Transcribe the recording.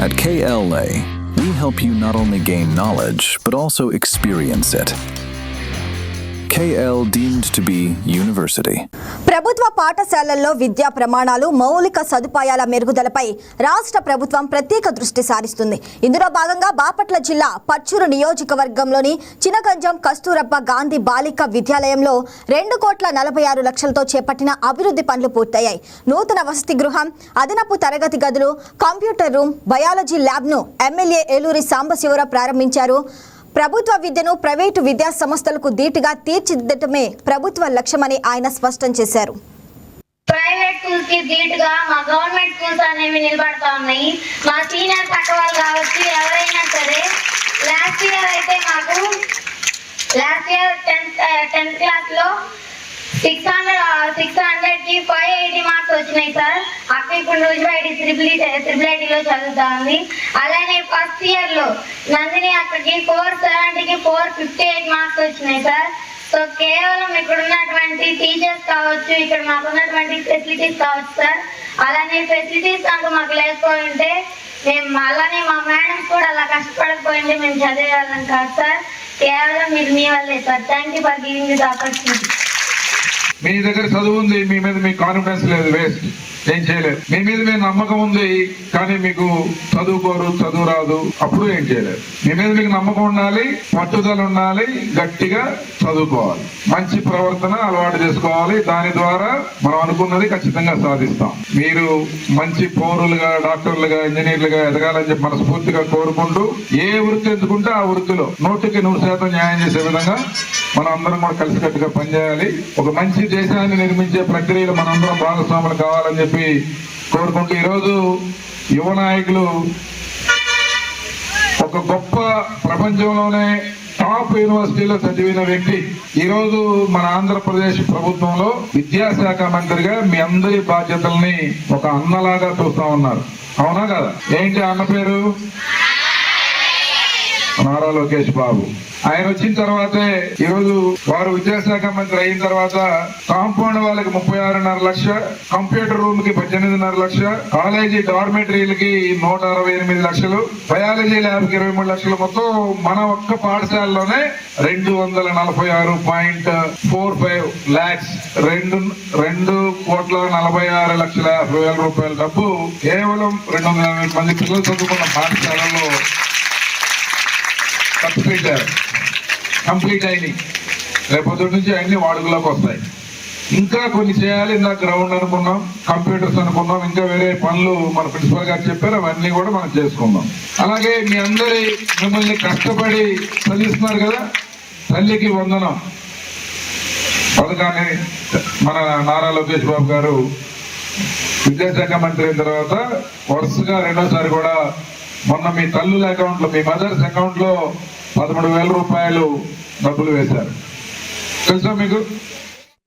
At KLA, we help you not only gain knowledge, but also experience it. KL deemed to be university. ప్రభుత్వ పాఠశాలల్లో విద్యా ప్రమాణాలు మౌలిక సదుపాయాల మెరుగుదలపై రాష్ట్ర ప్రభుత్వం ప్రత్యేక దృష్టి సారిస్తుంది. ఇందులో భాగంగా బాపట్ల జిల్లా పచ్చూరు నియోజకవర్గంలోని చినగంజం కస్తూరబ్బా గాంధీ బాలిక విద్యాలయంలో 2,46,00,000తో చేపట్టిన అభివృద్ధి పనులు పూర్తయ్యాయి. నూతన వసతి గృహం, అదనపు తరగతి గదులు, కంప్యూటర్ రూమ్, బయాలజీ ల్యాబ్ను ఎమ్మెల్యే ఏలూరి సాంబశివరావు ప్రారంభించారు. ప్రభుత్వ విద్యను ప్రైవేటు విద్యా సంస్థలకు ధీటుగా తీర్చిదిద్దటమే ప్రభుత్వ లక్ష్యమని ఆయన స్పష్టం చేశారు. ప్రైవేట్ స్కూల్స్ కి ధీటుగా మా గవర్నమెంట్ స్కూల్స్ అనేవి నిలబడతా ఉన్నాయి. మా సీనియర్ పక్క వాళ్ళు కావచ్చు, ఎవరైనా సరే. లాస్ట్ ఇయర్ అయితే మాకు 10th క్లాస్ లో 600కి 580 మార్క్స్ వచ్చినాయి సార్. అక్క ఇప్పుడు రోజువారీ ట్రిపుల్ ఐటీలో చదువుతా ఉంది. అలానే ఫస్ట్ ఇయర్ లో నందిని అక్కకి 470కి 458 మార్క్స్ వచ్చినాయి సార్. సో కేవలం ఇక్కడ ఉన్నటువంటి టీచర్స్ కావచ్చు, ఇక్కడ మాకు ఉన్నటువంటి ఫెసిలిటీస్ కావచ్చు సార్. అలానే ఫెసిలిటీస్ కనుక మాకు లేకపోయింటే మేము అలానే మా మేడమ్స్ కూడా అలా కష్టపడకపోయింటే మేము చదివేవాళ్ళం కాదు సార్. కేవలం మీరు మీ వల్లే sir. Thank you for giving this opportunity. మీ దగ్గర చదువు ఉంది, మీ మీద మీకు కాన్ఫిడెన్స్ లేదు, వేస్ట్, ఏం చేయలేదు. మీ మీద మీ నమ్మకం ఉంది, కానీ మీకు చదువుకోరు, చదువు రాదు, అప్పుడు ఏం చేయలేదు. మీ మీద మీకు నమ్మకం ఉండాలి, పట్టుదల ఉండాలి, గట్టిగా చదువుకోవాలి, మంచి ప్రవర్తన అలవాటు చేసుకోవాలి. దాని ద్వారా మనం అనుకున్నది ఖచ్చితంగా సాధిస్తాం. మీరు మంచి పౌరులుగా, డాక్టర్లుగా, ఇంజనీర్లుగా ఎదగాలని చెప్పి మనస్ఫూర్తిగా కోరుకుంటూ, ఏ వృత్తి ఎందుకుంటే ఆ వృత్తిలో 100% న్యాయం చేసే విధంగా మనం అందరం కూడా కలిసికట్టుగా పనిచేయాలి. ఒక మంచి దేశాన్ని నిర్మించే ప్రక్రియలో మనందరం భాగస్వాములు కావాలని చెప్పి కోరుకుంటూ, ఈరోజు యువ నాయకులు ఒక గొప్ప ప్రపంచంలోనే టాప్ యూనివర్సిటీలో చదివిన వ్యక్తి ఈరోజు మన ఆంధ్రప్రదేశ్ ప్రభుత్వంలో విద్యాశాఖ మంత్రిగా మీ అందరి బాధ్యతల్ని ఒక అన్నలాగా చూస్తా ఉన్నారు. అవునా కదా? ఏంటి అన్న పేరు? నారా లోకేష్ బాబు. ఆయన వచ్చిన తర్వాతే ఈరోజు వారు విద్యాశాఖ మంత్రి అయిన తర్వాత కాంపౌండ్ వాళ్ళకి 36.5 లక్ష, కంప్యూటర్ రూమ్ కి 18.5 లక్ష, కాలేజీ డార్మెటరీలకి 168 లక్షలు, బయాలజీ ల్యాబ్ కి 23 లక్షలు, మొత్తం మన ఒక్క పాఠశాలలోనే 246.45 లాక్స్, 2,46,50,000 రూపాయల డబ్బు కేవలం 280 మంది పిల్లలు చదువుకున్న పాఠశాలలో కంప్లీట్ అయినాయి. రేపొద్దు నుంచి అన్ని వాడుకలోకి వస్తాయి. ఇంకా కొన్ని చేయాలి. ఇందాక గ్రౌండ్ అనుకున్నాం, కంప్యూటర్స్ అనుకున్నాం, ఇంకా వేరే పనులు మన ప్రిన్సిపల్ గారు చెప్పారు, అవన్నీ కూడా మనం చేసుకుందాం. అలాగే మీ అందరి మిమ్మల్ని కష్టపడి చదివిస్తున్నారు కదా, తల్లికి వందనం పథకాన్ని మన నారా లోకేష్ బాబు గారు విద్యాశాఖ మంత్రి అయిన తర్వాత వరుసగా రెండోసారి కూడా మొన్న మీ తల్లుల అకౌంట్ లో, మీ మదర్స్ అకౌంట్ లో 13,000 రూపాయలు డబ్బులు వేశారు. తెలుసా మీకు?